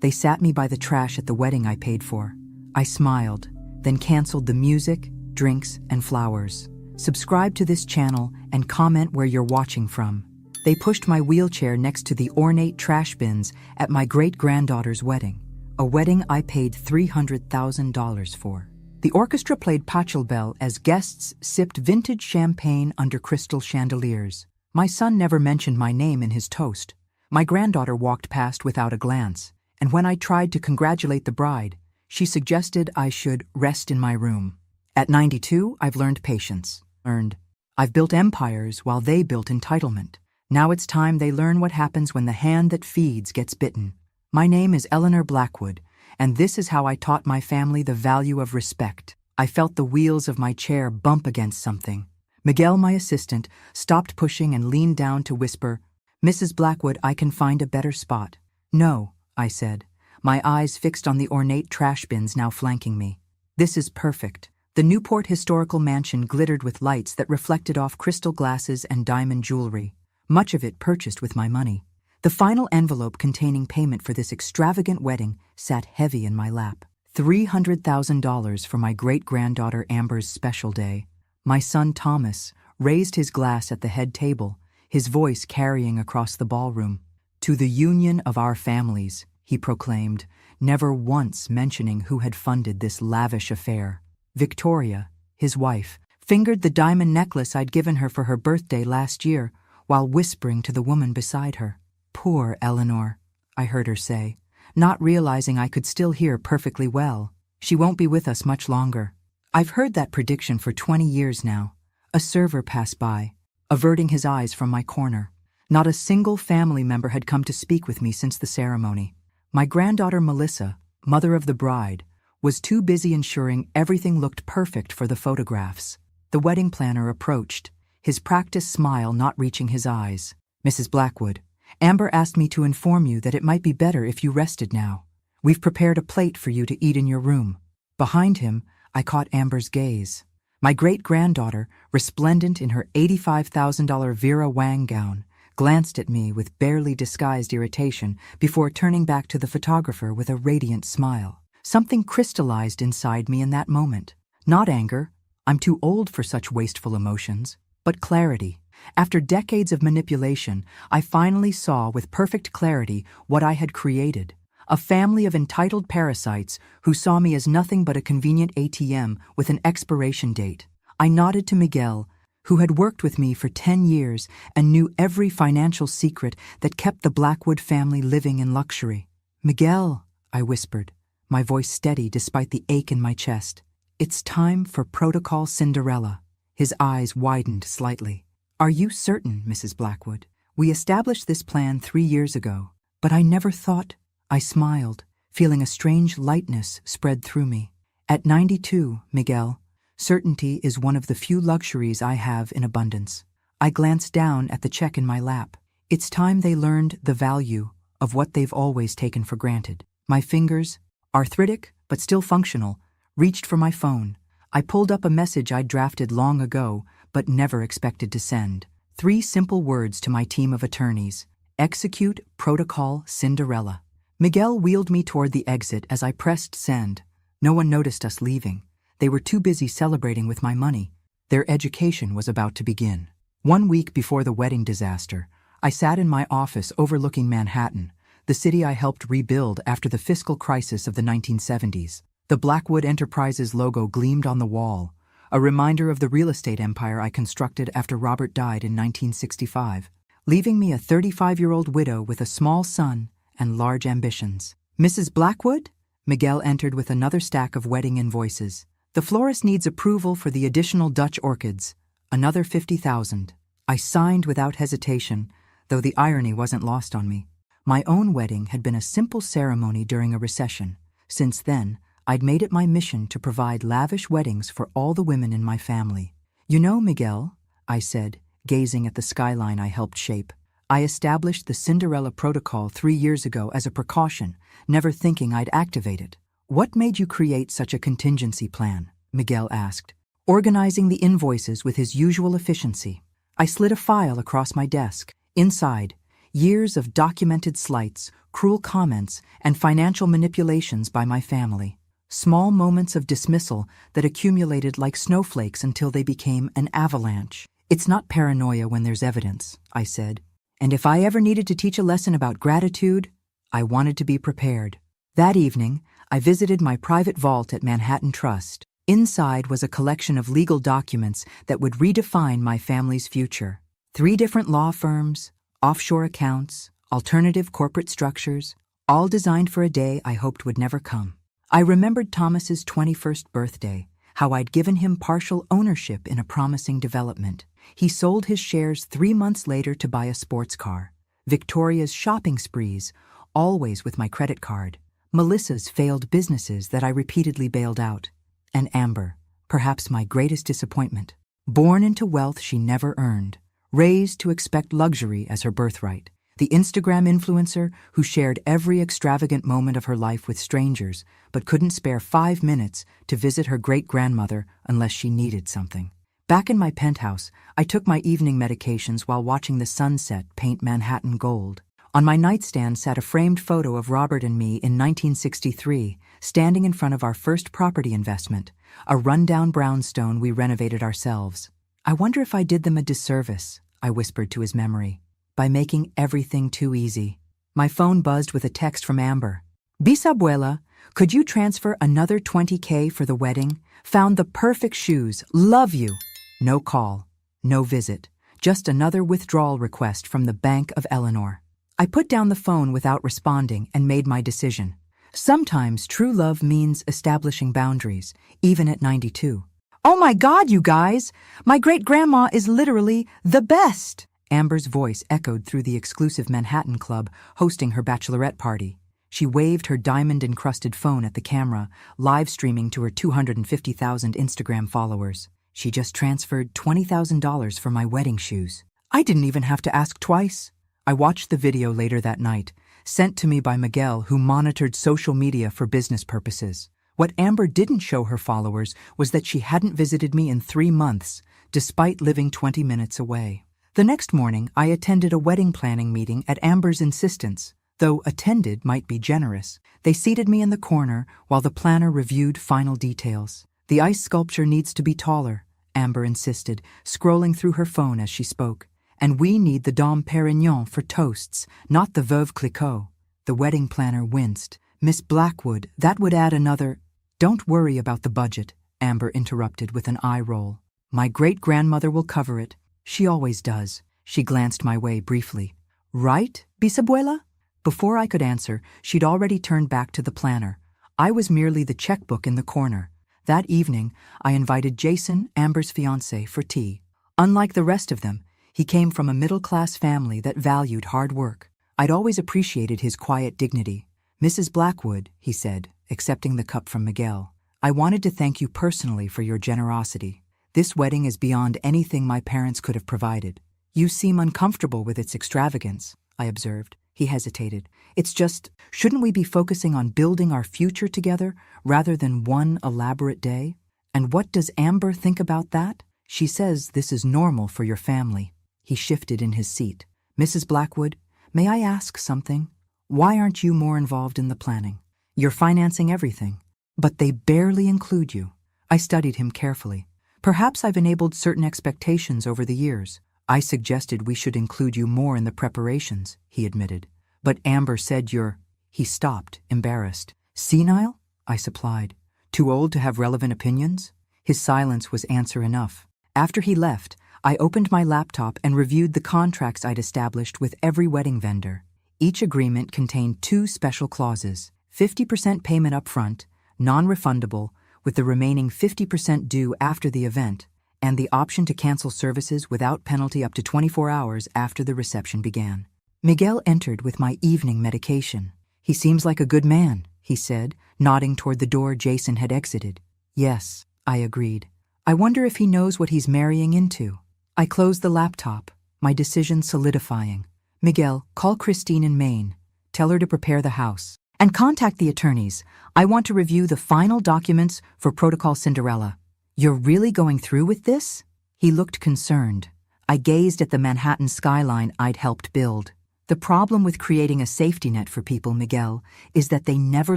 They sat me by the trash at the wedding I paid for. I smiled, then canceled the music, drinks, and flowers. Subscribe to this channel and comment where you're watching from. They pushed my wheelchair next to the ornate trash bins at my great-granddaughter's wedding, a wedding I paid $300,000 for. The orchestra played Pachelbel as guests sipped vintage champagne under crystal chandeliers. My son never mentioned my name in his toast. My granddaughter walked past without a glance, and when I tried to congratulate the bride, she suggested I should rest in my room. At 92, I've learned patience. I've built empires while they built entitlement. Now it's time they learn what happens when the hand that feeds gets bitten. My name is Eleanor Blackwood, and this is how I taught my family the value of respect. I felt the wheels of my chair bump against something. Miguel, my assistant, stopped pushing and leaned down to whisper, "Mrs. Blackwood, I can find a better spot." "No," I said, my eyes fixed on the ornate trash bins now flanking me. "This is perfect." The Newport historical mansion glittered with lights that reflected off crystal glasses and diamond jewelry, much of it purchased with my money. The final envelope containing payment for this extravagant wedding sat heavy in my lap. $300,000 for my great-granddaughter Amber's special day. My son Thomas raised his glass at the head table, his voice carrying across the ballroom. "To the union of our families," he proclaimed, never once mentioning who had funded this lavish affair. Victoria, his wife, fingered the diamond necklace I'd given her for her birthday last year while whispering to the woman beside her. "Poor Eleanor," I heard her say, not realizing I could still hear perfectly well. "She won't be with us much longer." I've heard that prediction for 20 years now. A server passed by, averting his eyes from my corner. Not a single family member had come to speak with me since the ceremony. My granddaughter Melissa, mother of the bride, was too busy ensuring everything looked perfect for the photographs. The wedding planner approached, his practiced smile not reaching his eyes. "Mrs. Blackwood, Amber asked me to inform you that it might be better if you rested now. We've prepared a plate for you to eat in your room." Behind him, I caught Amber's gaze. My great-granddaughter, resplendent in her $85,000 Vera Wang gown, glanced at me with barely disguised irritation before turning back to the photographer with a radiant smile. Something crystallized inside me in that moment. Not anger, I'm too old for such wasteful emotions, but clarity. After decades of manipulation, I finally saw with perfect clarity what I had created. A family of entitled parasites who saw me as nothing but a convenient ATM with an expiration date. I nodded to Miguel, who had worked with me for 10 years and knew every financial secret that kept the Blackwood family living in luxury. "Miguel," I whispered, my voice steady despite the ache in my chest. "It's time for Protocol Cinderella." His eyes widened slightly. "Are you certain, Mrs. Blackwood? We established this plan 3 years ago, but I never thought—" I smiled, feeling a strange lightness spread through me. "At 92, Miguel, certainty is one of the few luxuries I have in abundance." I glanced down at the check in my lap. It's time they learned the value of what they've always taken for granted. My fingers, arthritic but still functional, reached for my phone. I pulled up a message I'd drafted long ago but never expected to send. 3 simple words to my team of attorneys: "Execute Protocol Cinderella." Miguel wheeled me toward the exit as I pressed send. No one noticed us leaving. They were too busy celebrating with my money. Their education was about to begin. 1 week before the wedding disaster, I sat in my office overlooking Manhattan, the city I helped rebuild after the fiscal crisis of the 1970s. The Blackwood Enterprises logo gleamed on the wall, a reminder of the real estate empire I constructed after Robert died in 1965, leaving me a 35-year-old widow with a small son and large ambitions. "Mrs. Blackwood?" Miguel entered with another stack of wedding invoices. "The florist needs approval for the additional Dutch orchids, another $50,000. I signed without hesitation, though the irony wasn't lost on me. My own wedding had been a simple ceremony during a recession. Since then, I'd made it my mission to provide lavish weddings for all the women in my family. "You know, Miguel," I said, gazing at the skyline I helped shape, "I established the Cinderella Protocol 3 years ago as a precaution, never thinking I'd activate it." "What made you create such a contingency plan?" Miguel asked, organizing the invoices with his usual efficiency. I slid a file across my desk. Inside, Years of documented slights, cruel comments, and financial manipulations by my family. Small moments of dismissal that accumulated like snowflakes until they became an avalanche. It's not paranoia when there's evidence, I said. And if I ever needed to teach a lesson about gratitude, I wanted to be prepared. That evening, I visited my private vault at Manhattan Trust. Inside was a collection of legal documents that would redefine my family's future. 3 different law firms, offshore accounts, alternative corporate structures, all designed for a day I hoped would never come. I remembered Thomas's 21st birthday, how I'd given him partial ownership in a promising development. He sold his shares 3 months later to buy a sports car. Victoria's shopping sprees, always with my credit card. Melissa's failed businesses that I repeatedly bailed out. And Amber, perhaps my greatest disappointment. Born into wealth she never earned. Raised to expect luxury as her birthright. The Instagram influencer who shared every extravagant moment of her life with strangers, but couldn't spare 5 minutes to visit her great-grandmother unless she needed something. Back in my penthouse, I took my evening medications while watching the sunset paint Manhattan gold. On my nightstand sat a framed photo of Robert and me in 1963, standing in front of our first property investment, a rundown brownstone we renovated ourselves. I wonder if I did them a disservice, I whispered to his memory, by making everything too easy. My phone buzzed with a text from Amber. Bisabuela, could you transfer another $20K for the wedding? Found the perfect shoes. Love you. No call, no visit, just another withdrawal request from the Bank of Eleanor. I put down the phone without responding and made my decision. Sometimes true love means establishing boundaries, even at 92. Oh my God, you guys! My great-grandma is literally the best! Amber's voice echoed through the exclusive Manhattan Club hosting her bachelorette party. She waved her diamond-encrusted phone at the camera, live-streaming to her 250,000 Instagram followers. She just transferred $20,000 for my wedding shoes. I didn't even have to ask twice. I watched the video later that night, sent to me by Miguel, who monitored social media for business purposes. What Amber didn't show her followers was that she hadn't visited me in 3 months, despite living 20 minutes away. The next morning, I attended a wedding planning meeting at Amber's insistence. Though attended might be generous, they seated me in the corner while the planner reviewed final details. The ice sculpture needs to be taller, Amber insisted, scrolling through her phone as she spoke. And we need the Dom Perignon for toasts, not the Veuve Clicquot. The wedding planner winced. Miss Blackwood, that would add another... Don't worry about the budget, Amber interrupted with an eye roll. My great-grandmother will cover it. She always does. She glanced my way briefly. Right, bisabuela? Before I could answer, she'd already turned back to the planner. I was merely the checkbook in the corner. That evening, I invited Jason, Amber's fiancé, for tea. Unlike the rest of them, he came from a middle-class family that valued hard work. I'd always appreciated his quiet dignity. Mrs. Blackwood, he said, accepting the cup from Miguel, I wanted to thank you personally for your generosity. This wedding is beyond anything my parents could have provided. You seem uncomfortable with its extravagance, I observed. He hesitated. It's just, shouldn't we be focusing on building our future together rather than one elaborate day? And what does Amber think about that? She says this is normal for your family. He shifted in his seat. Mrs. Blackwood, may I ask something? Why aren't you more involved in the planning? You're financing everything, but they barely include you. I studied him carefully. Perhaps I've enabled certain expectations over the years. I suggested we should include you more in the preparations, he admitted. But Amber said you're... He stopped, embarrassed. Senile? I supplied. Too old to have relevant opinions? His silence was answer enough. After he left, I opened my laptop and reviewed the contracts I'd established with every wedding vendor. Each agreement contained 2 special clauses: 50% payment up front, non-refundable, with the remaining 50% due after the event, and the option to cancel services without penalty up to 24 hours after the reception began. Miguel entered with my evening medication. He seems like a good man, he said, nodding toward the door Jason had exited. Yes, I agreed. I wonder if he knows what he's marrying into. I closed the laptop, my decision solidifying. Miguel, call Christine in Maine. Tell her to prepare the house. And contact the attorneys. I want to review the final documents for Protocol Cinderella. You're really going through with this? He looked concerned. I gazed at the Manhattan skyline I'd helped build. The problem with creating a safety net for people, Miguel, is that they never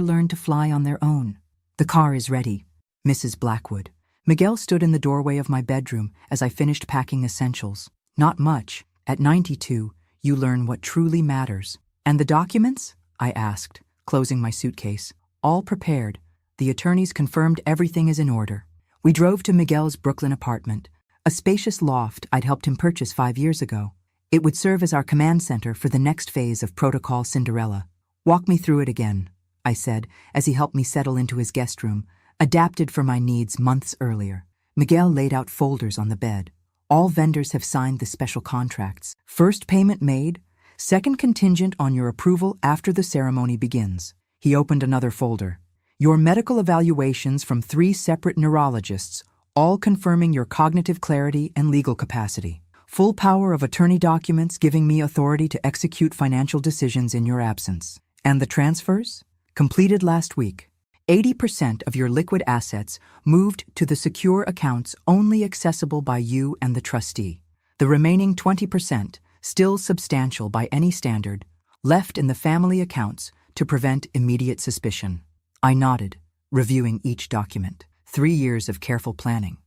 learn to fly on their own. The car is ready, Mrs. Blackwood. Miguel stood in the doorway of my bedroom as I finished packing essentials. Not much. At 92, you learn what truly matters. And the documents? I asked, closing my suitcase. All prepared. The attorneys confirmed everything is in order. We drove to Miguel's Brooklyn apartment, a spacious loft I'd helped him purchase 5 years ago. It would serve as our command center for the next phase of Protocol Cinderella. Walk me through it again, I said, as he helped me settle into his guest room, adapted for my needs months earlier. Miguel laid out folders on the bed. All vendors have signed the special contracts. First payment made, second contingent on your approval after the ceremony begins. He opened another folder. Your medical evaluations from 3 separate neurologists, all confirming your cognitive clarity and legal capacity. Full power of attorney documents giving me authority to execute financial decisions in your absence. And the transfers? Completed last week. 80% of your liquid assets moved to the secure accounts only accessible by you and the trustee. The remaining 20%, still substantial by any standard, left in the family accounts to prevent immediate suspicion. I nodded, reviewing each document. 3 years of careful planning.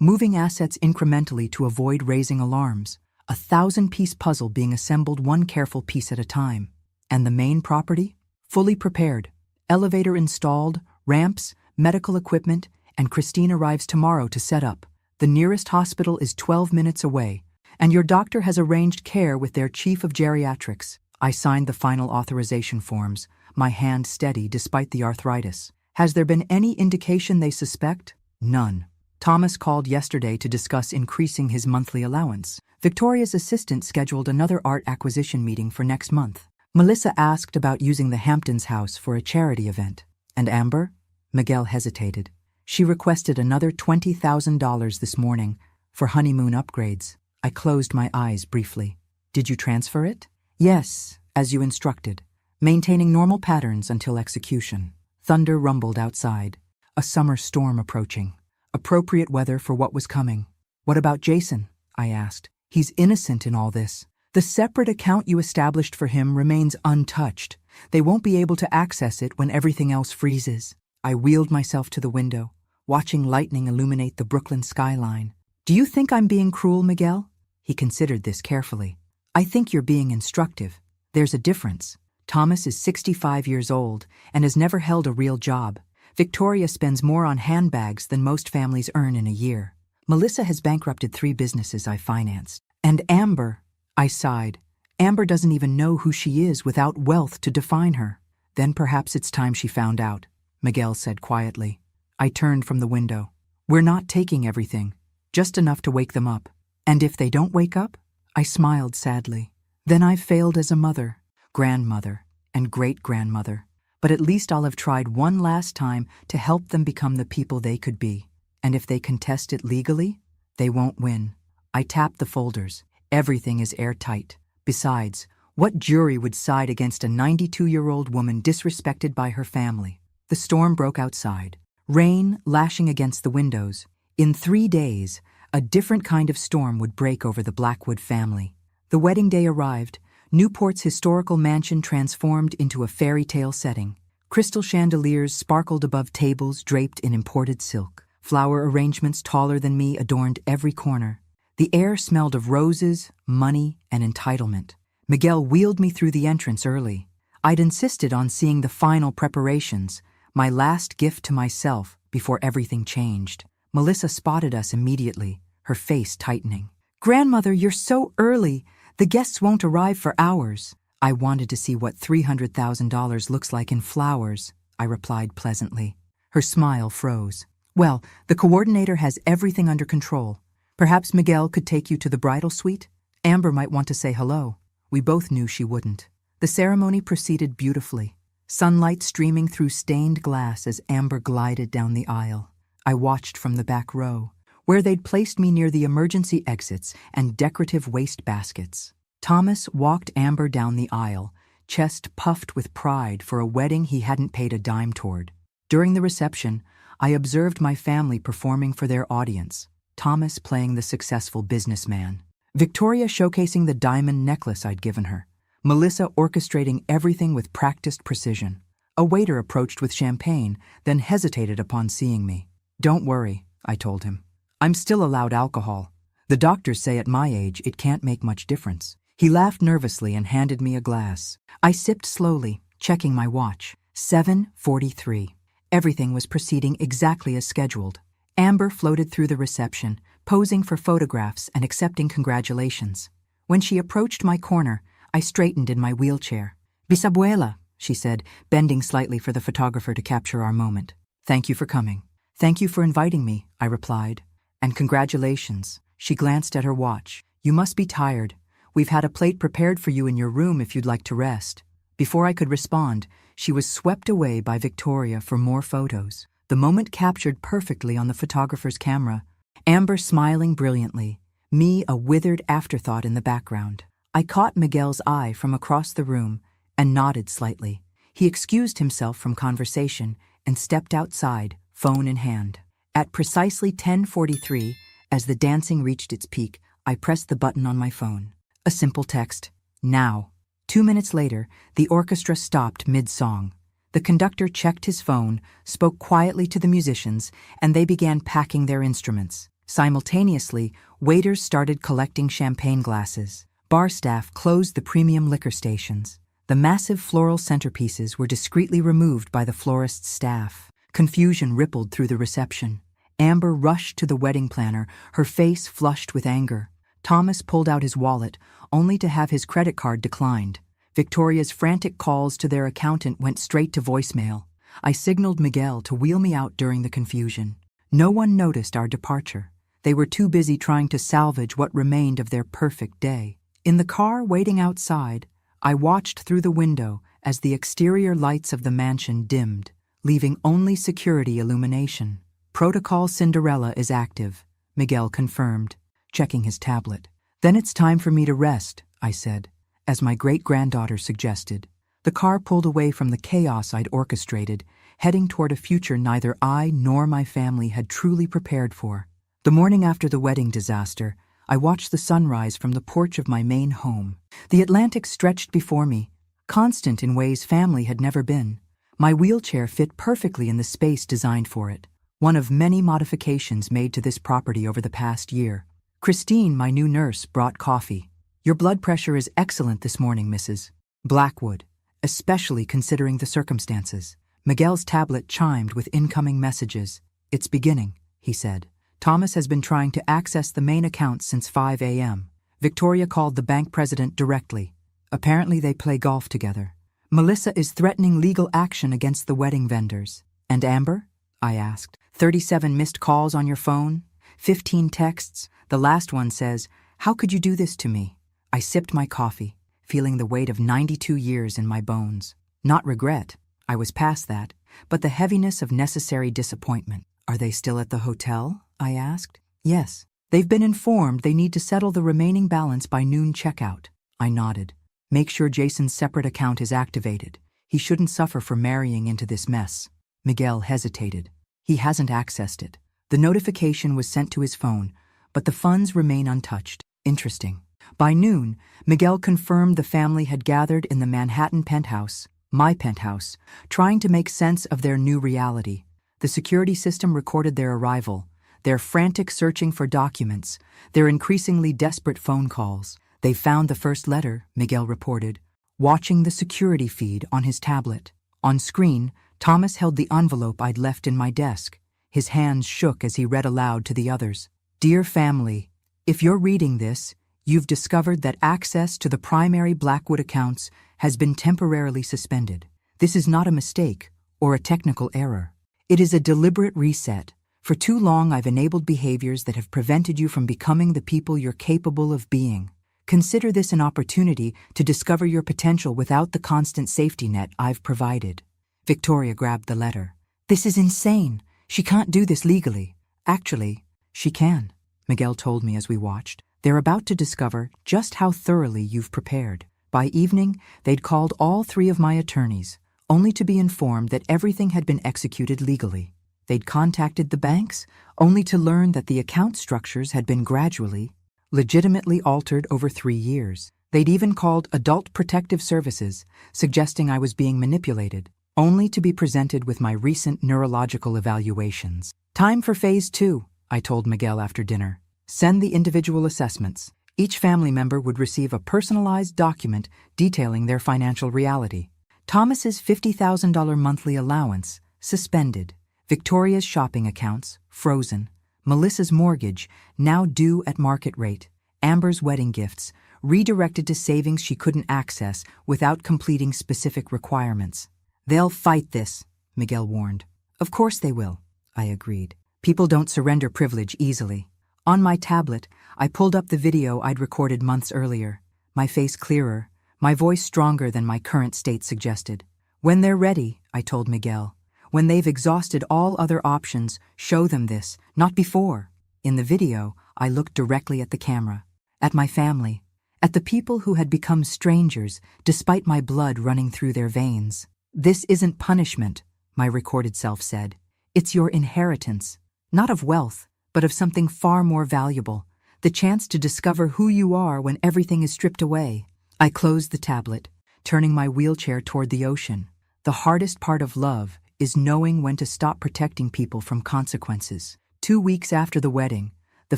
Moving assets incrementally to avoid raising alarms. A 1,000-piece puzzle being assembled one careful piece at a time. And the main property? Fully prepared. Elevator installed, ramps, medical equipment, and Christine arrives tomorrow to set up. The nearest hospital is 12 minutes away, and your doctor has arranged care with their chief of geriatrics. I signed the final authorization forms, my hand steady despite the arthritis. Has there been any indication they suspect? None. Thomas called yesterday to discuss increasing his monthly allowance. Victoria's assistant scheduled another art acquisition meeting for next month. Melissa asked about using the Hamptons house for a charity event. And Amber? Miguel hesitated. She requested another $20,000 this morning for honeymoon upgrades. I closed my eyes briefly. Did you transfer it? Yes, as you instructed, maintaining normal patterns until execution. Thunder rumbled outside. A summer storm approaching. Appropriate weather for what was coming. What about Jason? I asked. He's innocent in all this. The separate account you established for him remains untouched. They won't be able to access it when everything else freezes. I wheeled myself to the window, watching lightning illuminate the Brooklyn skyline. Do you think I'm being cruel, Miguel? He considered this carefully. I think you're being instructive. There's a difference. Thomas is 65 years old and has never held a real job. Victoria spends more on handbags than most families earn in a year. Melissa has bankrupted 3 businesses I financed. And Amber, I sighed. Amber doesn't even know who she is without wealth to define her. Then perhaps it's time she found out, Miguel said quietly. I turned from the window. We're not taking everything, just enough to wake them up. And if they don't wake up? I smiled sadly. Then I've failed as a mother, grandmother, and great-grandmother. But at least I'll have tried one last time to help them become the people they could be. And if they contest it legally, they won't win. I tapped the folders. Everything is airtight. Besides, what jury would side against a 92-year-old woman disrespected by her family? The storm broke outside, rain lashing against the windows. In 3 days, a different kind of storm would break over the Blackwood family. The wedding day arrived. Newport's historical mansion transformed into a fairy tale setting. Crystal chandeliers sparkled above tables draped in imported silk. Flower arrangements taller than me adorned every corner. The air smelled of roses, money, and entitlement. Miguel wheeled me through the entrance early. I'd insisted on seeing the final preparations, my last gift to myself before everything changed. Melissa spotted us immediately, her face tightening. "Grandmother, you're so early. The guests won't arrive for hours." I wanted to see what $300,000 looks like in flowers, I replied pleasantly. Her smile froze. "Well, the coordinator has everything under control. Perhaps Miguel could take you to the bridal suite? Amber might want to say hello." We both knew she wouldn't. The ceremony proceeded beautifully, sunlight streaming through stained glass as Amber glided down the aisle. I watched from the back row, where they'd placed me near the emergency exits and decorative waste baskets. Thomas walked Amber down the aisle, chest puffed with pride for a wedding he hadn't paid a dime toward. During the reception, I observed my family performing for their audience. Thomas playing the successful businessman, Victoria showcasing the diamond necklace I'd given her, Melissa orchestrating everything with practiced precision. A waiter approached with champagne, then hesitated upon seeing me. "Don't worry," I told him. "I'm still allowed alcohol. The doctors say at my age it can't make much difference." He laughed nervously and handed me a glass. I sipped slowly, checking my watch. 7:43. Everything was proceeding exactly as scheduled. Amber floated through the reception, posing for photographs and accepting congratulations. When she approached my corner, I straightened in my wheelchair. "Bisabuela," she said, bending slightly for the photographer to capture our moment. "Thank you for coming." "Thank you for inviting me," I replied. "And congratulations." She glanced at her watch. "You must be tired. We've had a plate prepared for you in your room if you'd like to rest." Before I could respond, she was swept away by Victoria for more photos. The moment captured perfectly on the photographer's camera. Amber smiling brilliantly, me a withered afterthought in the background. I caught Miguel's eye from across the room and nodded slightly. He excused himself from conversation and stepped outside, phone in hand. At precisely 10:43, as the dancing reached its peak, I pressed the button on my phone. A simple text, "Now." 2 minutes later, the orchestra stopped mid-song. The conductor checked his phone, spoke quietly to the musicians, and they began packing their instruments. Simultaneously, waiters started collecting champagne glasses. Bar staff closed the premium liquor stations. The massive floral centerpieces were discreetly removed by the florist's staff. Confusion rippled through the reception. Amber rushed to the wedding planner, her face flushed with anger. Thomas pulled out his wallet, only to have his credit card declined. Victoria's frantic calls to their accountant went straight to voicemail. I signaled Miguel to wheel me out during the confusion. No one noticed our departure. They were too busy trying to salvage what remained of their perfect day. In the car waiting outside, I watched through the window as the exterior lights of the mansion dimmed, leaving only security illumination. "Protocol Cinderella is active," Miguel confirmed, checking his tablet. "Then it's time for me to rest," I said, as my great-granddaughter suggested. The car pulled away from the chaos I'd orchestrated, heading toward a future neither I nor my family had truly prepared for. The morning after the wedding disaster, I watched the sunrise from the porch of my main home. The Atlantic stretched before me, constant in ways family had never been. My wheelchair fit perfectly in the space designed for it, one of many modifications made to this property over the past year. Christine, my new nurse, brought coffee. "Your blood pressure is excellent this morning, Mrs. Blackwood, especially considering the circumstances." Miguel's tablet chimed with incoming messages. "It's beginning," he said. "Thomas has been trying to access the main account since 5 a.m. Victoria called the bank president directly. Apparently they play golf together. Melissa is threatening legal action against the wedding vendors." "And Amber?" I asked. 37 missed calls on your phone, 15 texts. The last one says, "How could you do this to me?" I sipped my coffee, feeling the weight of 92 years in my bones. Not regret, I was past that, but the heaviness of necessary disappointment. "Are they still at the hotel?" I asked. "Yes. They've been informed they need to settle the remaining balance by noon checkout." I nodded. "Make sure Jason's separate account is activated. He shouldn't suffer for marrying into this mess." Miguel hesitated. "He hasn't accessed it. The notification was sent to his phone, but the funds remain untouched." Interesting. By noon, Miguel confirmed the family had gathered in the Manhattan penthouse, my penthouse, trying to make sense of their new reality. The security system recorded their arrival, their frantic searching for documents, their increasingly desperate phone calls. "They found the first letter," Miguel reported, watching the security feed on his tablet. On screen, Thomas held the envelope I'd left in my desk. His hands shook as he read aloud to the others. "Dear family, if you're reading this, you've discovered that access to the primary Blackwood accounts has been temporarily suspended. This is not a mistake or a technical error. It is a deliberate reset. For too long I've enabled behaviors that have prevented you from becoming the people you're capable of being. Consider this an opportunity to discover your potential without the constant safety net I've provided." Victoria grabbed the letter. "This is insane. She can't do this legally." "Actually, she can," Miguel told me as we watched. "They're about to discover just how thoroughly you've prepared." By evening, they'd called all 3 of my attorneys, only to be informed that everything had been executed legally. They'd contacted the banks, only to learn that the account structures had been gradually, legitimately altered over 3 years. They'd even called Adult Protective Services, suggesting I was being manipulated, only to be presented with my recent neurological evaluations. Time for phase 2, I told Miguel after dinner. Send the individual assessments. Each family member would receive a personalized document detailing their financial reality. Thomas's $50,000 monthly allowance, suspended. Victoria's shopping accounts, frozen. Melissa's mortgage, now due at market rate. Amber's wedding gifts, redirected to savings she couldn't access without completing specific requirements. They'll fight this, Miguel warned. Of course they will, I agreed. People don't surrender privilege easily. On my tablet, I pulled up the video I'd recorded months earlier, my face clearer, my voice stronger than my current state suggested. When they're ready, I told Miguel, when they've exhausted all other options, show them this, not before. In the video, I looked directly at the camera, at my family, at the people who had become strangers despite my blood running through their veins. This isn't punishment, my recorded self said. It's your inheritance, not of wealth, but of something far more valuable, the chance to discover who you are when everything is stripped away. I closed the tablet, turning my wheelchair toward the ocean. The hardest part of love is knowing when to stop protecting people from consequences. 2 weeks after the wedding, the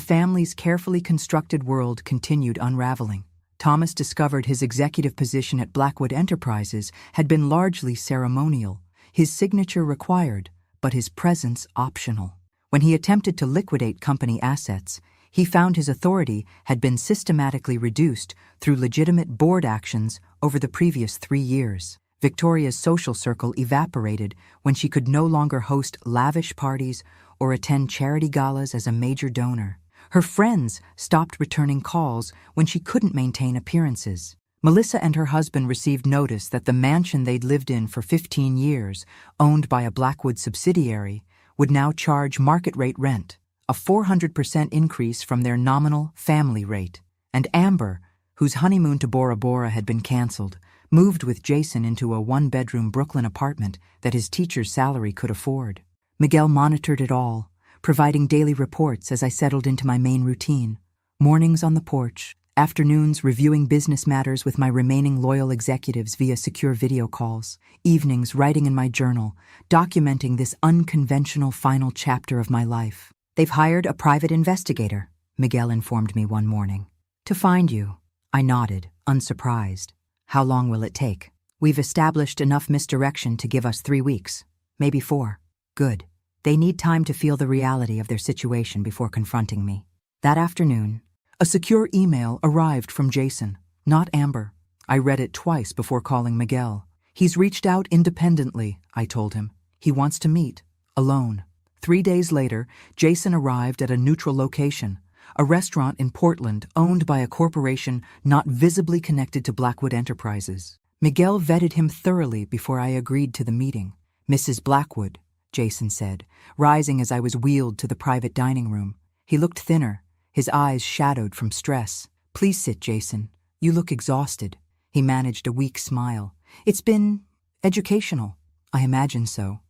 family's carefully constructed world continued unraveling. Thomas discovered his executive position at Blackwood Enterprises had been largely ceremonial, his signature required, but his presence optional. When he attempted to liquidate company assets, he found his authority had been systematically reduced through legitimate board actions over the previous 3 years. Victoria's social circle evaporated when she could no longer host lavish parties or attend charity galas as a major donor. Her friends stopped returning calls when she couldn't maintain appearances. Melissa and her husband received notice that the mansion they'd lived in for 15 years, owned by a Blackwood subsidiary, would now charge market-rate rent, a 400% increase from their nominal family rate. And Amber, whose honeymoon to Bora Bora had been canceled, moved with Jason into a one-bedroom Brooklyn apartment that his teacher's salary could afford. Miguel monitored it all, providing daily reports as I settled into my main routine. Mornings on the porch, afternoons reviewing business matters with my remaining loyal executives via secure video calls, evenings writing in my journal, documenting this unconventional final chapter of my life. They've hired a private investigator, Miguel informed me one morning. To find you. I nodded, unsurprised. How long will it take? We've established enough misdirection to give us 3 weeks, maybe 4. Good. They need time to feel the reality of their situation before confronting me. That afternoon, a secure email arrived from Jason, not Amber. I read it twice before calling Miguel. He's reached out independently, I told him. He wants to meet, alone. 3 days later, Jason arrived at a neutral location, a restaurant in Portland owned by a corporation not visibly connected to Blackwood Enterprises. Miguel vetted him thoroughly before I agreed to the meeting. Mrs. Blackwood, Jason said, rising as I was wheeled to the private dining room. He looked thinner, his eyes shadowed from stress. Please sit, Jason. You look exhausted. He managed a weak smile. It's been educational. I imagine so.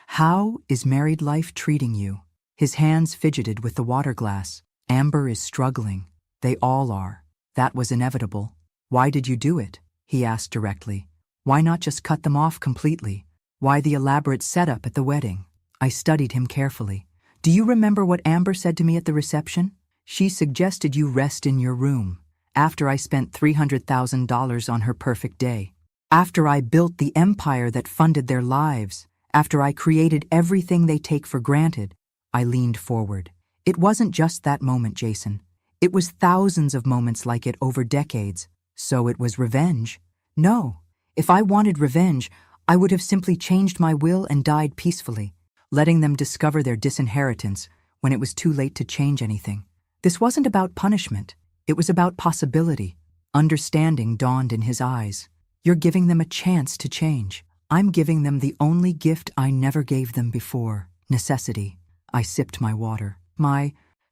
How is married life treating you? His hands fidgeted with the water glass. Amber is struggling. They all are. That was inevitable. Why did you do it? He asked directly. Why not just cut them off completely? Why the elaborate setup at the wedding? I studied him carefully. Do you remember what Amber said to me at the reception? She suggested you rest in your room, after I spent $300,000 on her perfect day. After I built the empire that funded their lives, after I created everything they take for granted. I leaned forward. It wasn't just that moment, Jason. It was thousands of moments like it over decades. So it was revenge? No. If I wanted revenge, I would have simply changed my will and died peacefully, letting them discover their disinheritance when it was too late to change anything. This wasn't about punishment. It was about possibility. Understanding dawned in his eyes. You're giving them a chance to change. I'm giving them the only gift I never gave them before, necessity. I sipped my water.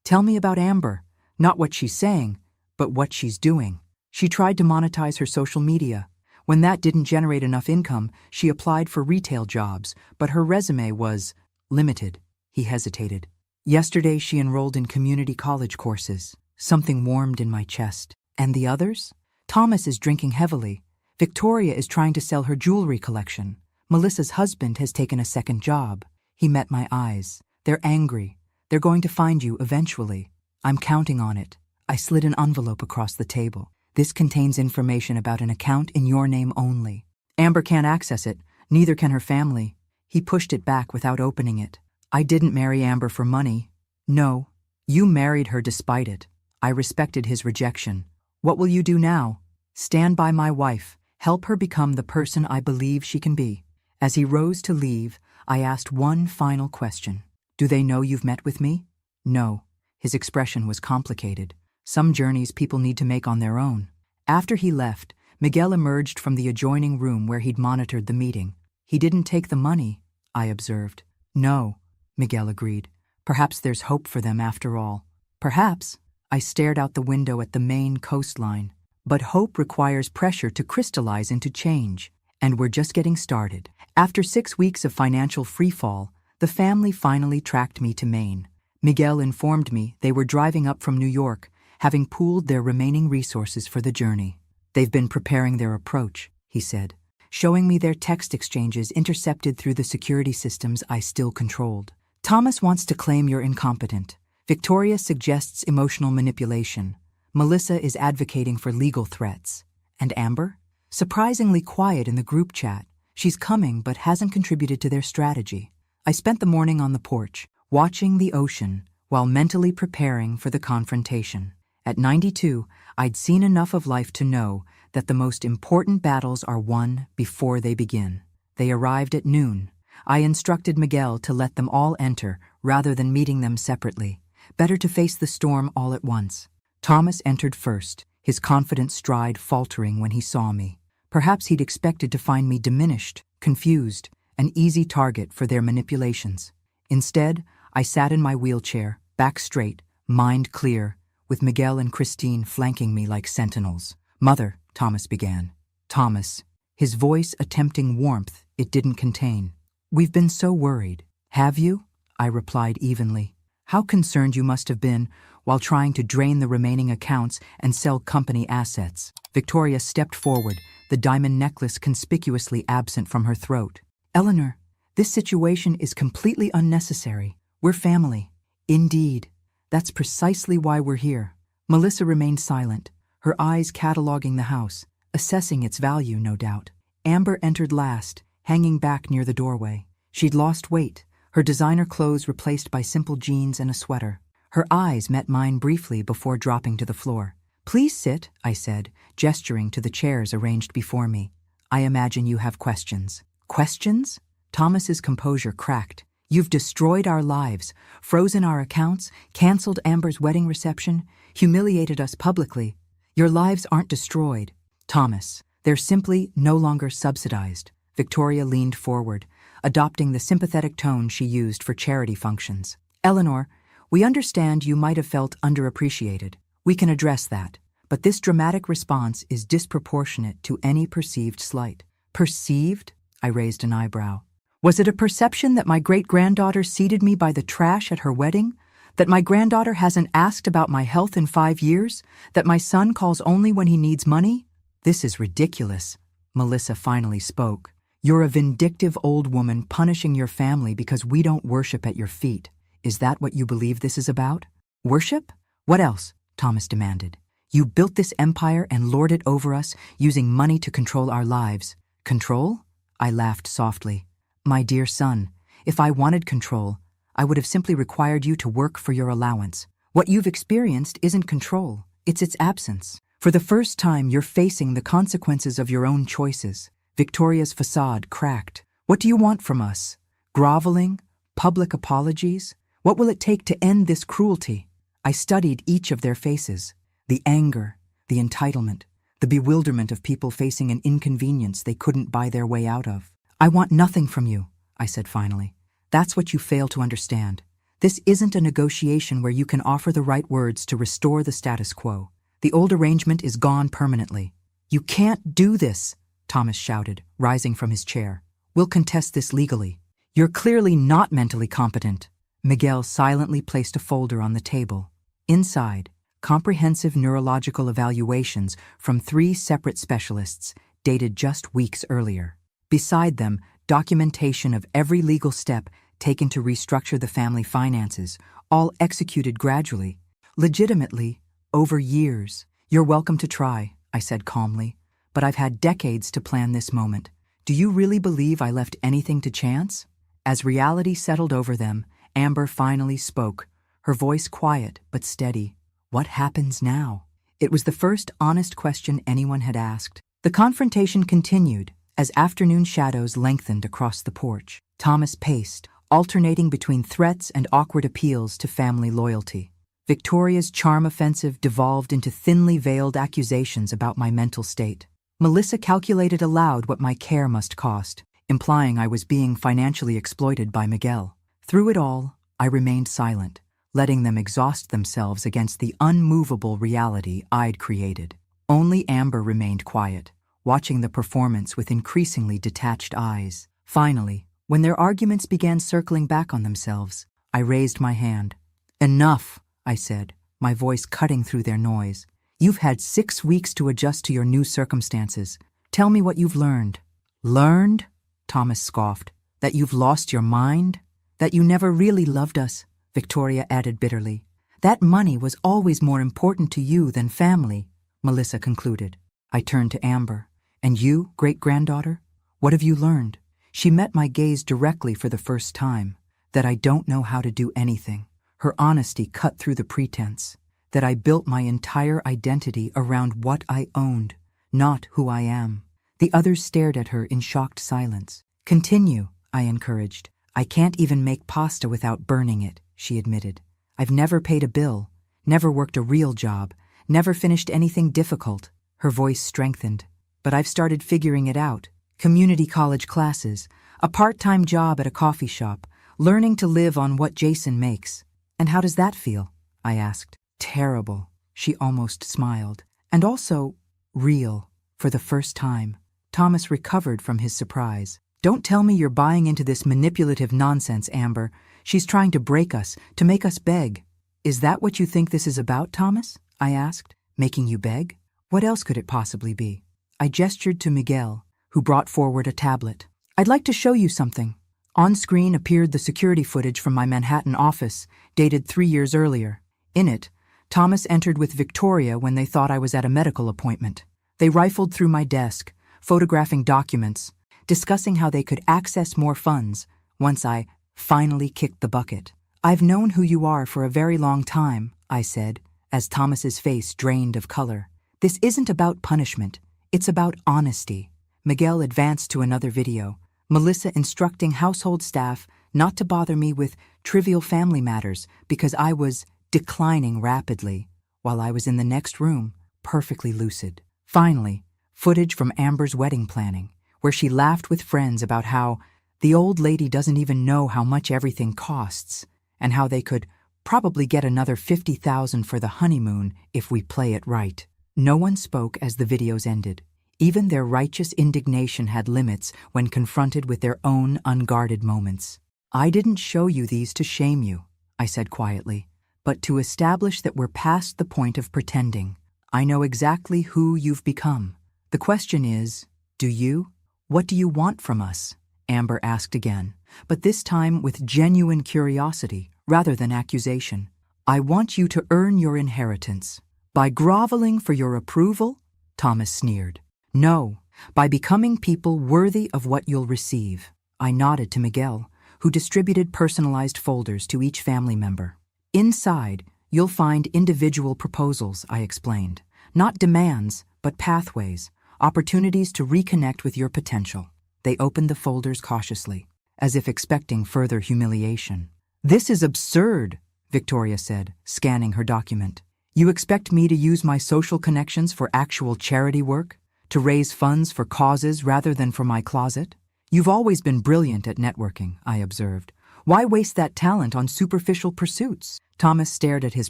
Tell me about Amber. Not what she's saying, but what she's doing. She tried to monetize her social media. When that didn't generate enough income, she applied for retail jobs, but her resume was limited. He hesitated. Yesterday, she enrolled in community college courses. Something warmed in my chest. And the others? Thomas is drinking heavily. Victoria is trying to sell her jewelry collection. Melissa's husband has taken a second job. He met my eyes. They're angry. They're going to find you eventually. I'm counting on it. I slid an envelope across the table. This contains information about an account in your name only. Amber can't access it. Neither can her family. He pushed it back without opening it. I didn't marry Amber for money. No, you married her despite it. I respected his rejection. What will you do now? Stand by my wife. Help her become the person I believe she can be. As he rose to leave, I asked one final question. Do they know you've met with me? No. His expression was complicated. Some journeys people need to make on their own. After he left, Miguel emerged from the adjoining room where he'd monitored the meeting. He didn't take the money, I observed. No, Miguel agreed. Perhaps there's hope for them after all. Perhaps. I stared out the window at the Maine coastline. But hope requires pressure to crystallize into change. And we're just getting started. After 6 weeks of financial freefall, the family finally tracked me to Maine. Miguel informed me they were driving up from New York, having pooled their remaining resources for the journey. They've been preparing their approach, he said, showing me their text exchanges intercepted through the security systems I still controlled. Thomas wants to claim you're incompetent. Victoria suggests emotional manipulation. Melissa is advocating for legal threats. And Amber? Surprisingly quiet in the group chat. She's coming but hasn't contributed to their strategy. I spent the morning on the porch, watching the ocean, while mentally preparing for the confrontation. At 92, I'd seen enough of life to know that the most important battles are won before they begin. They arrived at noon. I instructed Miguel to let them all enter rather than meeting them separately. Better to face the storm all at once. Thomas entered first, his confident stride faltering when he saw me. Perhaps he'd expected to find me diminished, confused, an easy target for their manipulations. Instead, I sat in my wheelchair, back straight, mind clear, with Miguel and Christine flanking me like sentinels. Mother, Thomas began. Thomas, his voice attempting warmth it didn't contain. We've been so worried. Have you? I replied evenly. How concerned you must have been while trying to drain the remaining accounts and sell company assets. Victoria stepped forward, the diamond necklace conspicuously absent from her throat. Eleanor, this situation is completely unnecessary. We're family. Indeed. That's precisely why we're here. Melissa remained silent, her eyes cataloging the house, assessing its value, no doubt. Amber entered last, hanging back near the doorway. She'd lost weight, her designer clothes replaced by simple jeans and a sweater. Her eyes met mine briefly before dropping to the floor. Please sit, I said, gesturing to the chairs arranged before me. I imagine you have questions. Questions? Thomas's composure cracked. You've destroyed our lives, frozen our accounts, canceled Amber's wedding reception, humiliated us publicly. Your lives aren't destroyed, Thomas. They're simply no longer subsidized. Victoria leaned forward, adopting the sympathetic tone she used for charity functions. Eleanor, we understand you might have felt underappreciated. We can address that. But this dramatic response is disproportionate to any perceived slight. Perceived? I raised an eyebrow. Was it a perception that my great-granddaughter seated me by the trash at her wedding? That my granddaughter hasn't asked about my health in 5 years? That my son calls only when he needs money? This is ridiculous. Melissa finally spoke. You're a vindictive old woman punishing your family because we don't worship at your feet. Is that what you believe this is about? Worship? What else? Thomas demanded. You built this empire and lord it over us, using money to control our lives. Control? I laughed softly. My dear son, if I wanted control, I would have simply required you to work for your allowance. What you've experienced isn't control, it's its absence. For the first time, you're facing the consequences of your own choices. Victoria's facade cracked. What do you want from us? Groveling? Public apologies? What will it take to end this cruelty? I studied each of their faces. The anger, the entitlement, the bewilderment of people facing an inconvenience they couldn't buy their way out of. I want nothing from you, I said finally. That's what you fail to understand. This isn't a negotiation where you can offer the right words to restore the status quo. The old arrangement is gone permanently. You can't do this, Thomas shouted, rising from his chair. We'll contest this legally. You're clearly not mentally competent. Miguel silently placed a folder on the table. Inside, comprehensive neurological evaluations from 3 separate specialists, dated just weeks earlier. Beside them, documentation of every legal step taken to restructure the family finances, all executed gradually, legitimately, over years. "You're welcome to try," I said calmly, "but I've had decades to plan this moment. Do you really believe I left anything to chance?" As reality settled over them, Amber finally spoke, her voice quiet but steady. "What happens now?" It was the first honest question anyone had asked. The confrontation continued as afternoon shadows lengthened across the porch. Thomas paced, alternating between threats and awkward appeals to family loyalty. Victoria's charm offensive devolved into thinly veiled accusations about my mental state. Melissa calculated aloud what my care must cost, implying I was being financially exploited by Miguel. Through it all, I remained silent, letting them exhaust themselves against the unmovable reality I'd created. Only Amber remained quiet, watching the performance with increasingly detached eyes. Finally, when their arguments began circling back on themselves, I raised my hand. "Enough," I said, my voice cutting through their noise. "You've had 6 weeks to adjust to your new circumstances. Tell me what you've learned." "Learned?" Thomas scoffed. "That you've lost your mind? That you never really loved us," Victoria added bitterly. "That money was always more important to you than family," Melissa concluded. I turned to Amber. "And you, great-granddaughter? What have you learned?" She met my gaze directly for the first time. "That I don't know how to do anything." Her honesty cut through the pretense. "That I built my entire identity around what I owned, not who I am." The others stared at her in shocked silence. "Continue," I encouraged. "I can't even make pasta without burning it," she admitted. "I've never paid a bill, never worked a real job, never finished anything difficult." Her voice strengthened. "But I've started figuring it out. Community college classes, a part-time job at a coffee shop, learning to live on what Jason makes." "And how does that feel?" I asked. "Terrible," she almost smiled. "And also, real, for the first time." Thomas recovered from his surprise. "Don't tell me you're buying into this manipulative nonsense, Amber. She's trying to break us, to make us beg." "Is that what you think this is about, Thomas?" I asked. "Making you beg? What else could it possibly be?" I gestured to Miguel, who brought forward a tablet. "I'd like to show you something." On screen appeared the security footage from my Manhattan office, dated 3 years earlier. In it, Thomas entered with Victoria when they thought I was at a medical appointment. They rifled through my desk, photographing documents, discussing how they could access more funds once I finally kicked the bucket. "I've known who you are for a very long time," I said, as Thomas's face drained of color. "This isn't about punishment. It's about honesty." Miguel advanced to another video, Melissa instructing household staff not to bother me with trivial family matters because I was declining rapidly, while I was in the next room, perfectly lucid. Finally, footage from Amber's wedding planning, where she laughed with friends about how the old lady doesn't even know how much everything costs, and how they could probably get another $50,000 for the honeymoon if we play it right. No one spoke as the videos ended. Even their righteous indignation had limits when confronted with their own unguarded moments. "I didn't show you these to shame you," I said quietly, "but to establish that we're past the point of pretending. I know exactly who you've become. The question is, do you? What do you want from us?" Amber asked again, but this time with genuine curiosity rather than accusation. "I want you to earn your inheritance." "By groveling for your approval?" Thomas sneered. "No, by becoming people worthy of what you'll receive." I nodded to Miguel, who distributed personalized folders to each family member. "Inside, you'll find individual proposals," I explained. "Not demands, but pathways, opportunities to reconnect with your potential." They opened the folders cautiously, as if expecting further humiliation. "This is absurd," Victoria said, scanning her document. "You expect me to use my social connections for actual charity work? To raise funds for causes rather than for my closet? You've always been brilliant at networking," I observed. "Why waste that talent on superficial pursuits?" Thomas stared at his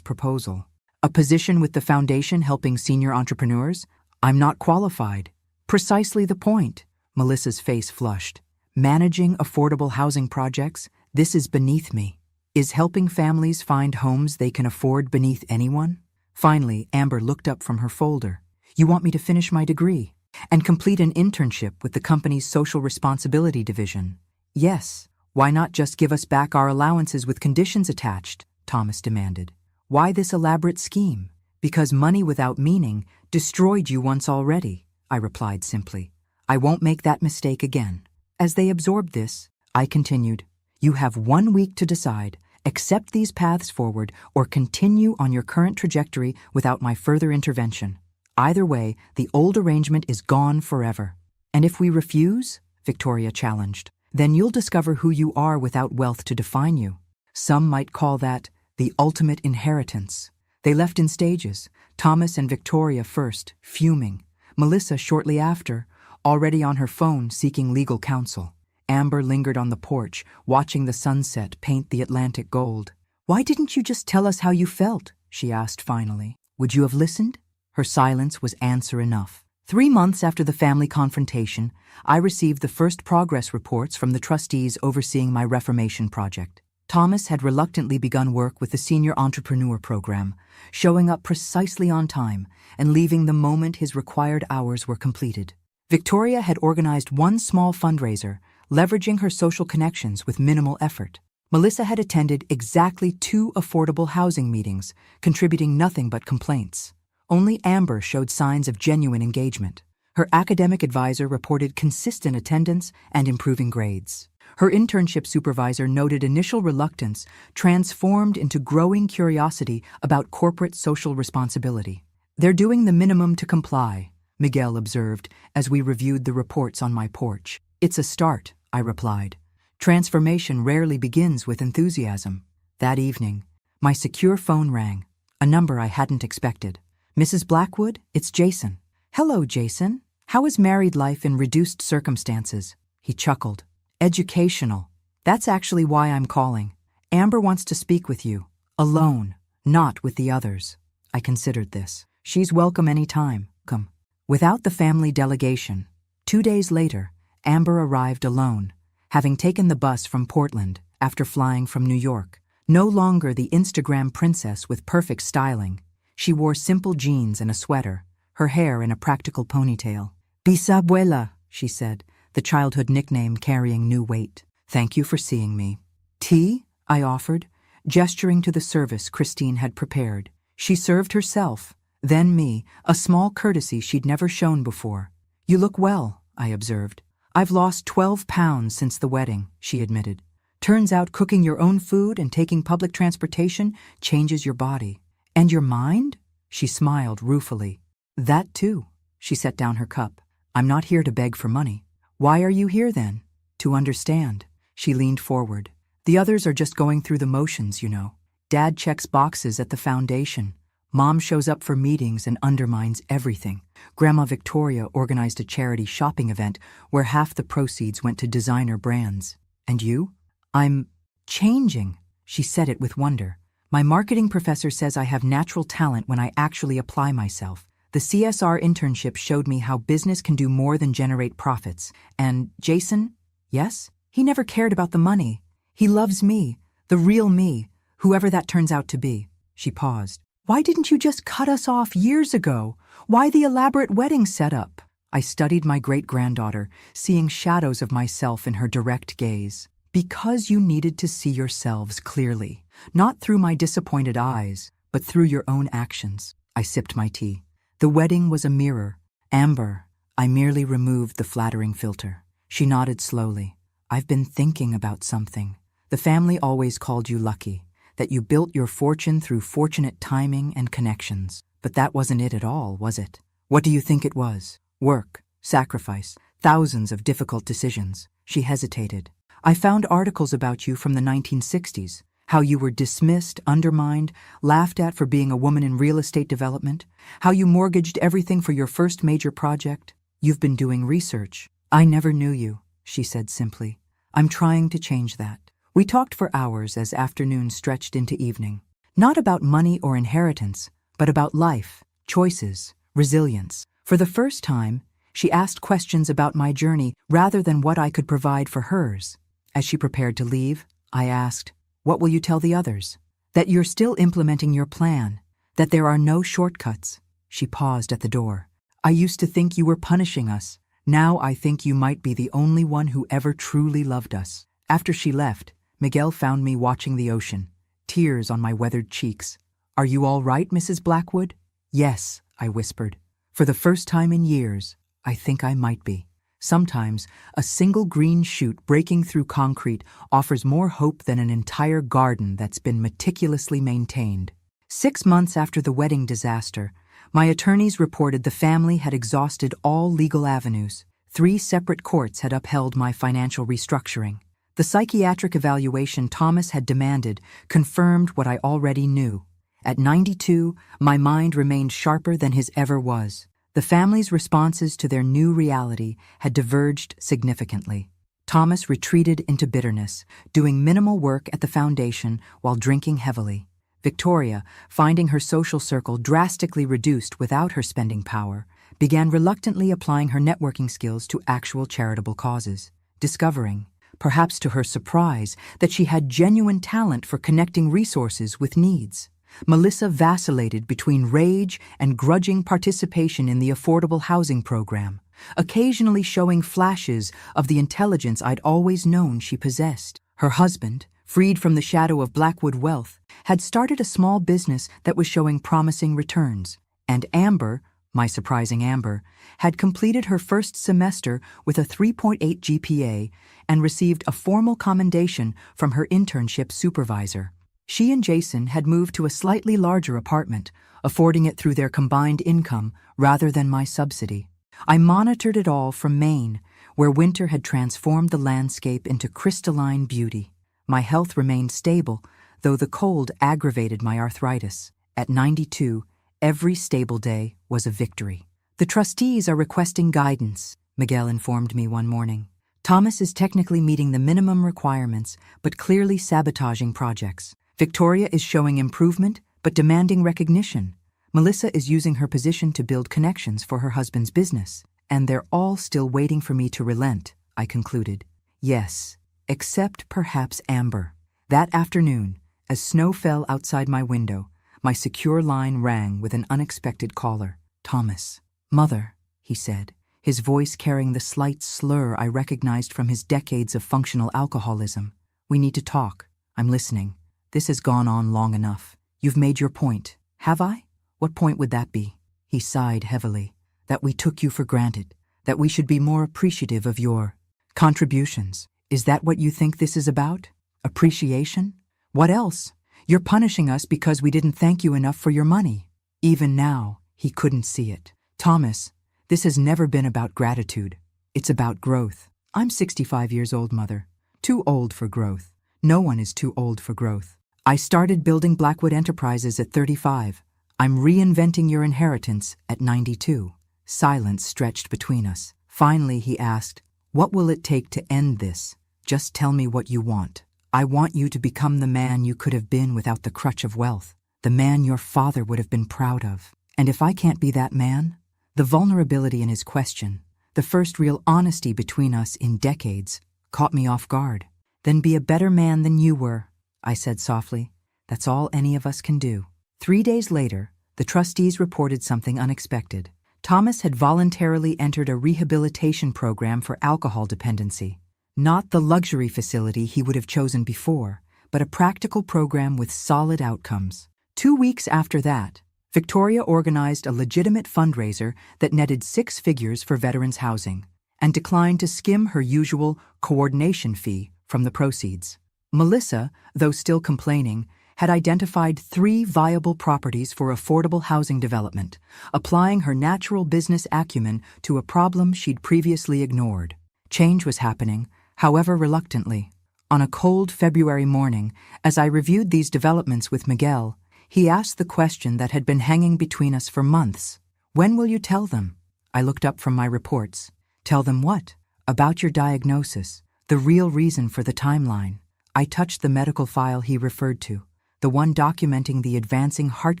proposal. "A position with the foundation helping senior entrepreneurs? I'm not qualified." "Precisely the point." Melissa's face flushed. "Managing affordable housing projects? This is beneath me." "Is helping families find homes they can afford beneath anyone?" Finally, Amber looked up from her folder. You want me to finish my degree and complete an internship with the company's social responsibility division? Yes. Why not just give us back our allowances with conditions attached? Thomas demanded. Why this elaborate scheme? Because money without meaning destroyed you once already, I replied simply. I won't make that mistake again. As they absorbed this, I continued. You have 1 week to decide. Accept these paths forward or continue on your current trajectory without my further intervention. Either way, the old arrangement is gone forever. And if we refuse, Victoria challenged, then you'll discover who you are without wealth to define you. Some might call that the ultimate inheritance. They left in stages, Thomas and Victoria first, fuming, Melissa shortly after, already on her phone seeking legal counsel. Amber lingered on the porch, watching the sunset paint the Atlantic gold. Why didn't you just tell us how you felt? She asked finally. Would you have listened? Her silence was answer enough. 3 months after the family confrontation, I received the first progress reports from the trustees overseeing my reformation project. Thomas had reluctantly begun work with the Senior Entrepreneur Program, showing up precisely on time and leaving the moment his required hours were completed. Victoria had organized one small fundraiser, leveraging her social connections with minimal effort. Melissa had attended exactly 2 affordable housing meetings, contributing nothing but complaints. Only Amber showed signs of genuine engagement. Her academic advisor reported consistent attendance and improving grades. Her internship supervisor noted initial reluctance transformed into growing curiosity about corporate social responsibility. They're doing the minimum to comply, Miguel observed as we reviewed the reports on my porch. It's a start, I replied. Transformation rarely begins with enthusiasm. That evening, my secure phone rang, a number I hadn't expected. Mrs. Blackwood, it's Jason. Hello, Jason. How is married life in reduced circumstances? He chuckled. Educational. That's actually why I'm calling. Amber wants to speak with you. Alone, not with the others. I considered this. She's welcome any time. Come. Without the family delegation, 2 days later, Amber arrived alone, having taken the bus from Portland after flying from New York. No longer the Instagram princess with perfect styling, she wore simple jeans and a sweater, her hair in a practical ponytail. Bisabuela, she said, the childhood nickname carrying new weight. Thank you for seeing me. Tea? I offered, gesturing to the service Christine had prepared. She served herself, then me, a small courtesy she'd never shown before. You look well, I observed. I've lost 12 pounds since the wedding, she admitted. Turns out cooking your own food and taking public transportation changes your body. And your mind? She smiled ruefully. That too. She set down her cup. I'm not here to beg for money. Why are you here then? To understand. She leaned forward. The others are just going through the motions, you know. Dad checks boxes at the foundation. Mom shows up for meetings and undermines everything. Grandma Victoria organized a charity shopping event where half the proceeds went to designer brands. And you? I'm changing. She said it with wonder. My marketing professor says I have natural talent when I actually apply myself. The CSR internship showed me how business can do more than generate profits. And Jason? Yes? He never cared about the money. He loves me, the real me, whoever that turns out to be. She paused. Why didn't you just cut us off years ago? Why the elaborate wedding setup? I studied my great-granddaughter, seeing shadows of myself in her direct gaze. Because you needed to see yourselves clearly, not through my disappointed eyes, but through your own actions. I sipped my tea. The wedding was a mirror. Amber, I merely removed the flattering filter. She nodded slowly. I've been thinking about something. The family always called you lucky, that you built your fortune through fortunate timing and connections. But that wasn't it at all, was it? What do you think it was? Work, sacrifice, thousands of difficult decisions. She hesitated. I found articles about you from the 1960s, how you were dismissed, undermined, laughed at for being a woman in real estate development, how you mortgaged everything for your first major project. You've been doing research. I never knew you, she said simply. I'm trying to change that. We talked for hours as afternoon stretched into evening. Not about money or inheritance, but about life, choices, resilience. For the first time, she asked questions about my journey rather than what I could provide for hers. As she prepared to leave, I asked, what will you tell the others? That you're still implementing your plan, that there are no shortcuts. She paused at the door. I used to think you were punishing us. Now I think you might be the only one who ever truly loved us. After she left, Miguel found me watching the ocean, tears on my weathered cheeks. Are you all right, Mrs. Blackwood? Yes, I whispered. For the first time in years, I think I might be. Sometimes, a single green shoot breaking through concrete offers more hope than an entire garden that's been meticulously maintained. 6 months after the wedding disaster, my attorneys reported the family had exhausted all legal avenues. 3 separate courts had upheld my financial restructuring. The psychiatric evaluation Thomas had demanded confirmed what I already knew. At 92, my mind remained sharper than his ever was. The family's responses to their new reality had diverged significantly. Thomas retreated into bitterness, doing minimal work at the foundation while drinking heavily. Victoria, finding her social circle drastically reduced without her spending power, began reluctantly applying her networking skills to actual charitable causes, discovering, perhaps to her surprise, that she had genuine talent for connecting resources with needs. Melissa vacillated between rage and grudging participation in the affordable housing program, occasionally showing flashes of the intelligence I'd always known she possessed. Her husband, freed from the shadow of Blackwood wealth, had started a small business that was showing promising returns. And Amber, my surprising Amber, had completed her first semester with a 3.8 GPA and received a formal commendation from her internship supervisor. She and Jason had moved to a slightly larger apartment, affording it through their combined income rather than my subsidy. I monitored it all from Maine, where winter had transformed the landscape into crystalline beauty. My health remained stable, though the cold aggravated my arthritis. At 92, every stable day was a victory. The trustees are requesting guidance, Miguel informed me one morning. Thomas is technically meeting the minimum requirements, but clearly sabotaging projects. Victoria is showing improvement, but demanding recognition. Melissa is using her position to build connections for her husband's business. And they're all still waiting for me to relent, I concluded. Yes, except perhaps Amber. That afternoon, as snow fell outside my window, my secure line rang with an unexpected caller. Thomas. Mother, he said, his voice carrying the slight slur I recognized from his decades of functional alcoholism. We need to talk. I'm listening. This has gone on long enough. You've made your point. Have I? What point would that be? He sighed heavily. That we took you for granted. That we should be more appreciative of your contributions. Is that what you think this is about? Appreciation? What else? You're punishing us because we didn't thank you enough for your money. Even now, he couldn't see it. Thomas, this has never been about gratitude. It's about growth. I'm 65 years old, Mother. Too old for growth. No one is too old for growth. I started building Blackwood Enterprises at 35. I'm reinventing your inheritance at 92. Silence stretched between us. Finally, he asked, what will it take to end this? Just tell me what you want. I want you to become the man you could have been without the crutch of wealth, the man your father would have been proud of. And if I can't be that man? The vulnerability in his question, the first real honesty between us in decades, caught me off guard. Then be a better man than you were, I said softly. That's all any of us can do. 3 days later, the trustees reported something unexpected. Thomas had voluntarily entered a rehabilitation program for alcohol dependency. Not the luxury facility he would have chosen before, but a practical program with solid outcomes. 2 weeks after that, Victoria organized a legitimate fundraiser that netted 6 figures for veterans' housing, and declined to skim her usual coordination fee from the proceeds. Melissa, though still complaining, had identified 3 viable properties for affordable housing development, applying her natural business acumen to a problem she'd previously ignored. Change was happening, however reluctantly. On a cold February morning, as I reviewed these developments with Miguel, he asked the question that had been hanging between us for months. When will you tell them? I looked up from my reports. Tell them what? About your diagnosis, the real reason for the timeline. I touched the medical file he referred to, the one documenting the advancing heart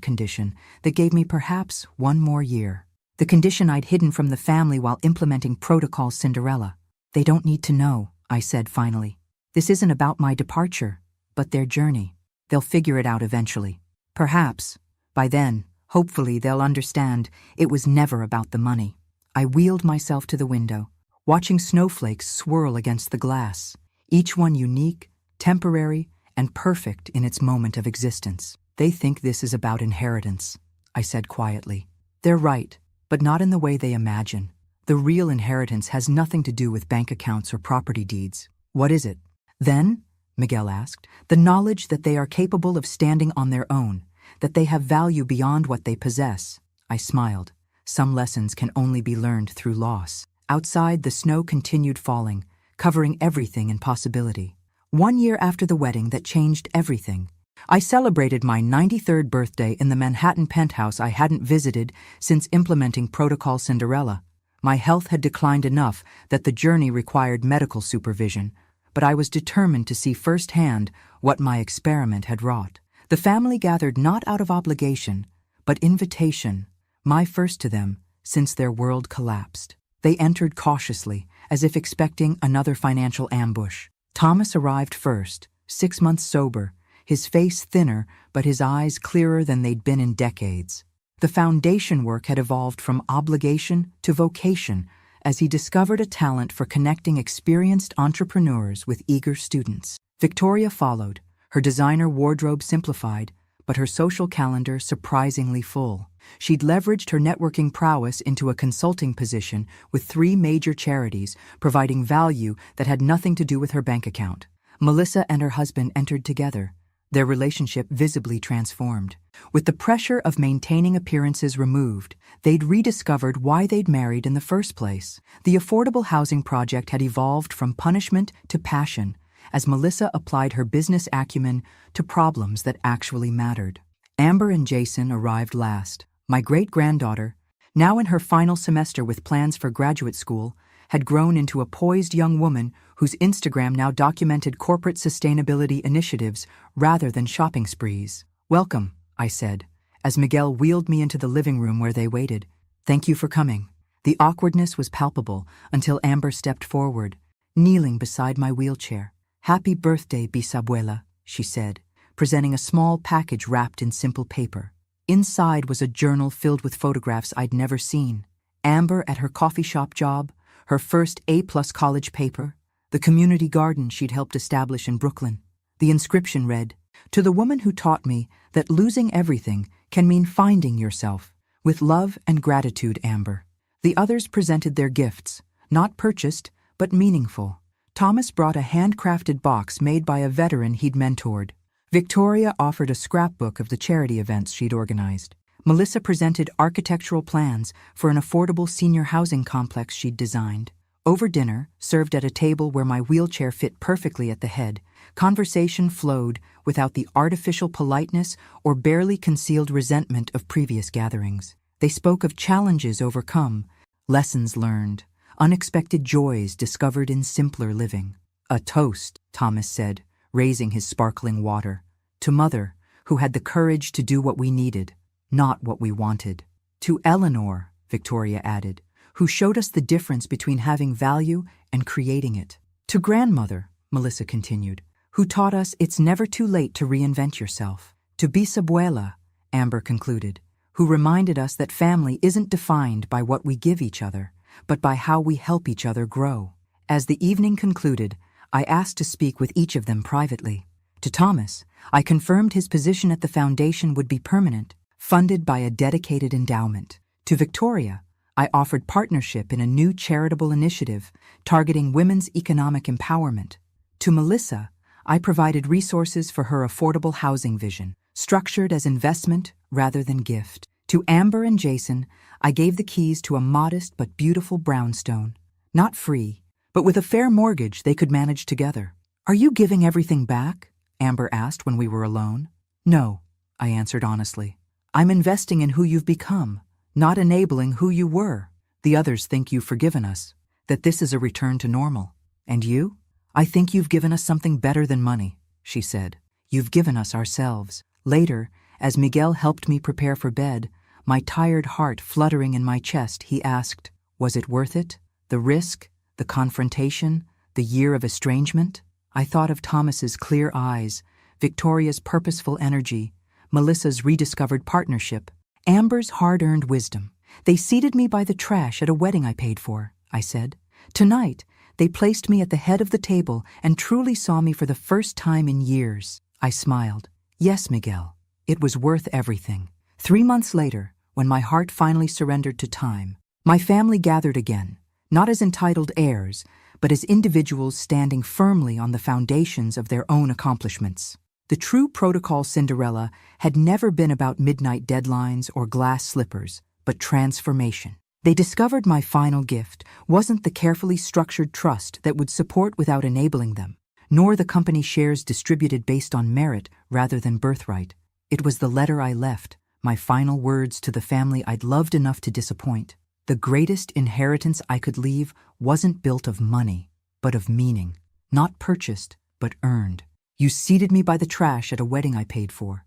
condition that gave me perhaps 1 more year. The condition I'd hidden from the family while implementing Protocol Cinderella. They don't need to know, I said finally. This isn't about my departure, but their journey. They'll figure it out eventually. Perhaps, by then, Hopefully they'll understand it was never about the money. I wheeled myself to the window, watching snowflakes swirl against the glass, each one unique, temporary, and perfect in its moment of existence. They think this is about inheritance, I said quietly. They're right, but not in the way they imagine. The real inheritance has nothing to do with bank accounts or property deeds. What is it? Then, Miguel asked, the knowledge that they are capable of standing on their own, that they have value beyond what they possess. I smiled. Some lessons can only be learned through loss. Outside, the snow continued falling, covering everything in possibility. 1 year after the wedding that changed everything, I celebrated my 93rd birthday in the Manhattan penthouse I hadn't visited since implementing Protocol Cinderella. My health had declined enough that the journey required medical supervision, but I was determined to see firsthand what my experiment had wrought. The family gathered not out of obligation, but invitation, my first to them since their world collapsed. They entered cautiously, as if expecting another financial ambush. Thomas arrived first, 6 months sober, his face thinner but his eyes clearer than they'd been in decades. The foundation work had evolved from obligation to vocation as he discovered a talent for connecting experienced entrepreneurs with eager students. Victoria followed, her designer wardrobe simplified, but her social calendar surprisingly full. She'd leveraged her networking prowess into a consulting position with 3 major charities, providing value that had nothing to do with her bank account. Melissa and her husband entered together, their relationship visibly transformed. With the pressure of maintaining appearances removed, they'd rediscovered why they'd married in the first place. The affordable housing project had evolved from punishment to passion, as Melissa applied her business acumen to problems that actually mattered. Amber and Jason arrived last. My great-granddaughter, now in her final semester with plans for graduate school, had grown into a poised young woman whose Instagram now documented corporate sustainability initiatives rather than shopping sprees. "Welcome," I said, as Miguel wheeled me into the living room where they waited. "Thank you for coming." The awkwardness was palpable until Amber stepped forward, kneeling beside my wheelchair. "Happy birthday, bisabuela," she said, presenting a small package wrapped in simple paper. Inside was a journal filled with photographs I'd never seen. Amber at her coffee shop job, her first A+ college paper, the community garden she'd helped establish in Brooklyn. The inscription read, "To the woman who taught me that losing everything can mean finding yourself. With love and gratitude, Amber." The others presented their gifts, not purchased, but meaningful. Thomas brought a handcrafted box made by a veteran he'd mentored. Victoria offered a scrapbook of the charity events she'd organized. Melissa presented architectural plans for an affordable senior housing complex she'd designed. Over dinner, served at a table where my wheelchair fit perfectly at the head, conversation flowed without the artificial politeness or barely concealed resentment of previous gatherings. They spoke of challenges overcome, lessons learned, unexpected joys discovered in simpler living. "A toast," Thomas said, raising his sparkling water, "to Mother, who had the courage to do what we needed, not what we wanted. To Eleanor," Victoria added, "who showed us the difference between having value and creating it. To Grandmother," Melissa continued, "who taught us it's never too late to reinvent yourself. To bisabuela," Amber concluded, "who reminded us that family isn't defined by what we give each other, but by how we help each other grow." As the evening concluded, I asked to speak with each of them privately. To Thomas, I confirmed his position at the foundation would be permanent, funded by a dedicated endowment. To Victoria, I offered partnership in a new charitable initiative targeting women's economic empowerment. To Melissa, I provided resources for her affordable housing vision, structured as investment rather than gift. To Amber and Jason, I gave the keys to a modest but beautiful brownstone, not free, but with a fair mortgage they could manage together. "Are you giving everything back?" Amber asked when we were alone. "No," I answered honestly. "I'm investing in who you've become, not enabling who you were. The others think you've forgiven us, that this is a return to normal. And you? I think you've given us something better than money," she said. "You've given us ourselves." Later, as Miguel helped me prepare for bed, my tired heart fluttering in my chest, he asked, "Was it worth it? The risk? The confrontation? The year of estrangement?" I thought of Thomas's clear eyes, Victoria's purposeful energy, Melissa's rediscovered partnership, Amber's hard-earned wisdom. They seated me by the trash at a wedding I paid for, I said. Tonight, they placed me at the head of the table and truly saw me for the first time in years. I smiled. Yes, Miguel. It was worth everything. 3 months later, when my heart finally surrendered to time, my family gathered again, not as entitled heirs, but as individuals standing firmly on the foundations of their own accomplishments. The true protocol Cinderella had never been about midnight deadlines or glass slippers, but transformation. They discovered my final gift wasn't the carefully structured trust that would support without enabling them, nor the company shares distributed based on merit rather than birthright. It was the letter I left, my final words to the family I'd loved enough to disappoint. The greatest inheritance I could leave wasn't built of money, but of meaning. Not purchased, but earned. You seated me by the trash at a wedding I paid for.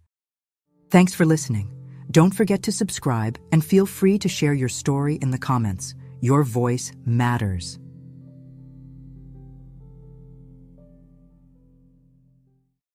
Thanks for listening. Don't forget to subscribe and feel free to share your story in the comments. Your voice matters.